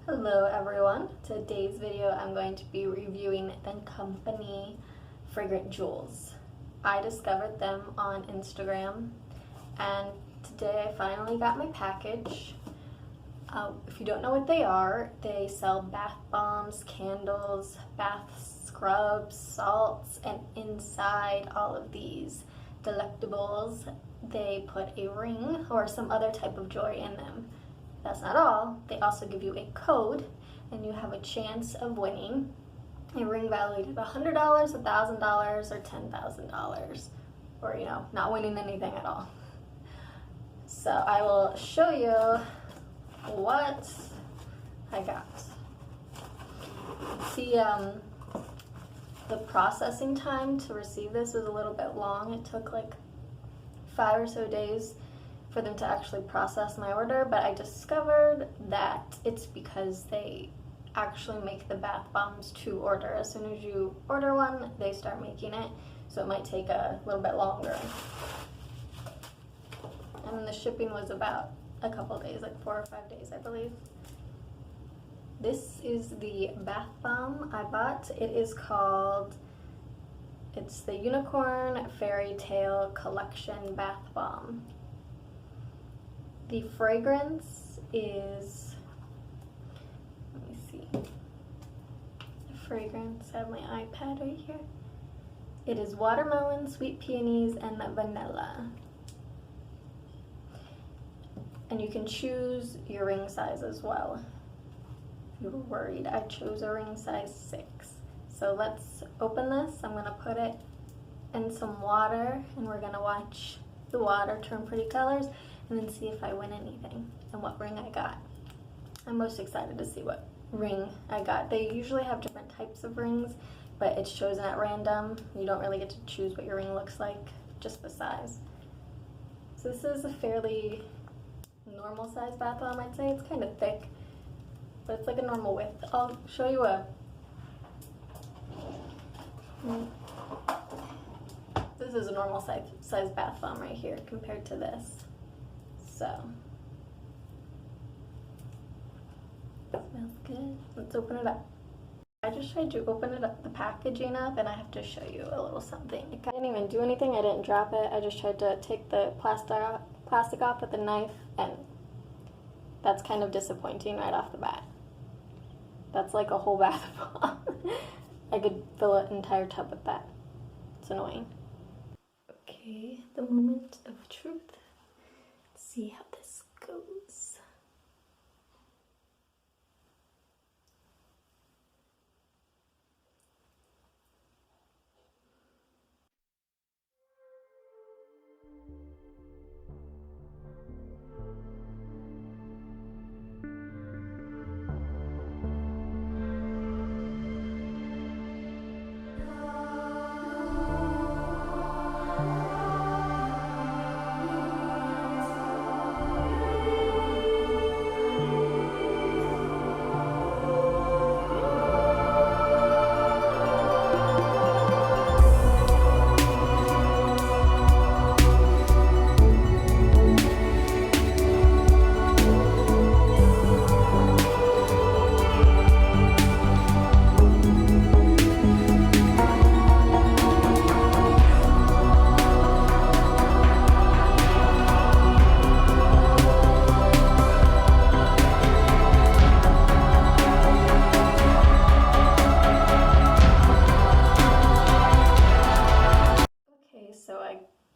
Hello everyone. Today's video I'm going to be reviewing the company Fragrant Jewels. I discovered them on Instagram and today I finally got my package. If you don't know what they are, they sell bath bombs, candles, bath scrubs, salts, and inside all of these delectables they put a ring or some other type of jewelry in them. That's not all. They also give you a code and you have a chance of winning a ring valued at $100, $1,000, or $10,000, or not winning anything at all. So I will show you what I got. See, the processing time to receive this was a little bit long. It took like 5 or so days for them to actually process my order, but I discovered that it's because they actually make the bath bombs to order. As soon as you order one, they start making it, so it might take a little bit longer. And then the shipping was about a couple days, like 4 or 5 days, I believe. This is the bath bomb I bought. It's the Unicorn Fairy Tale Collection Bath Bomb. The fragrance is, let me see, the fragrance, I have my iPad right here. It is watermelon, sweet peonies, and vanilla. And you can choose your ring size as well. If you were worried, I chose a ring size 6. So let's open this. I'm gonna put it in some water and we're gonna watch the water turn pretty colors and then see if I win anything and what ring I got. I'm most excited to see what ring I got. They usually have different types of rings, but it's chosen at random. You don't really get to choose what your ring looks like, just the size. So this is a fairly normal size bath bomb, I'd say. It's kind of thick, but it's like a normal width. I'll show you this is a normal size bath bomb right here compared to this. So, smells good. Let's open it up. I just tried to open it up, the packaging up, and I have to show you a little something. I didn't even do anything. I didn't drop it. I just tried to take the plastic off with a knife, and that's kind of disappointing right off the bat. That's like a whole bath bomb. I could fill an entire tub with that. It's annoying. Okay, the moment of truth. Let's see how this goes.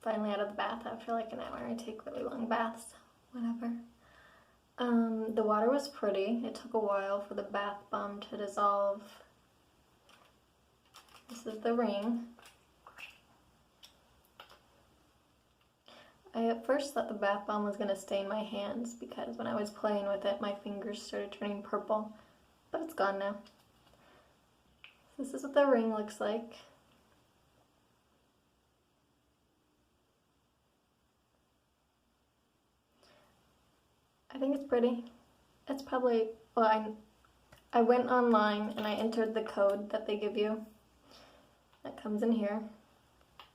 Finally out of the bath after like an hour. I take really long baths, whatever. The water was pretty. It took a while for the bath bomb to dissolve. This is the ring. I at first thought the bath bomb was going to stain my hands because when I was playing with it, my fingers started turning purple, but it's gone now. This is what the ring looks like. I think it's pretty. It's probably, well, I went online and I entered the code that they give you. That comes in here.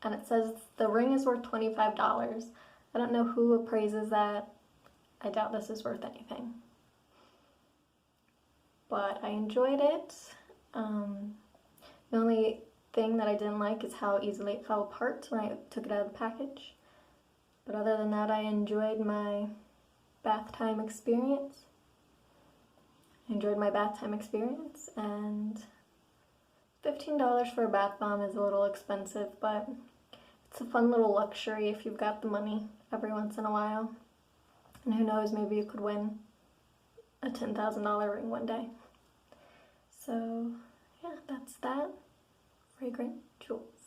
And it says the ring is worth $25. I don't know who appraises that. I doubt this is worth anything. but I enjoyed it. The only thing that I didn't like is how easily it fell apart when I took it out of the package. But other than that, I enjoyed my bath time experience. And $15 for a bath bomb is a little expensive, but it's a fun little luxury if you've got the money every once in a while. And who knows, maybe you could win a $10,000 ring one day. So yeah, that's that. Fragrant Jewels.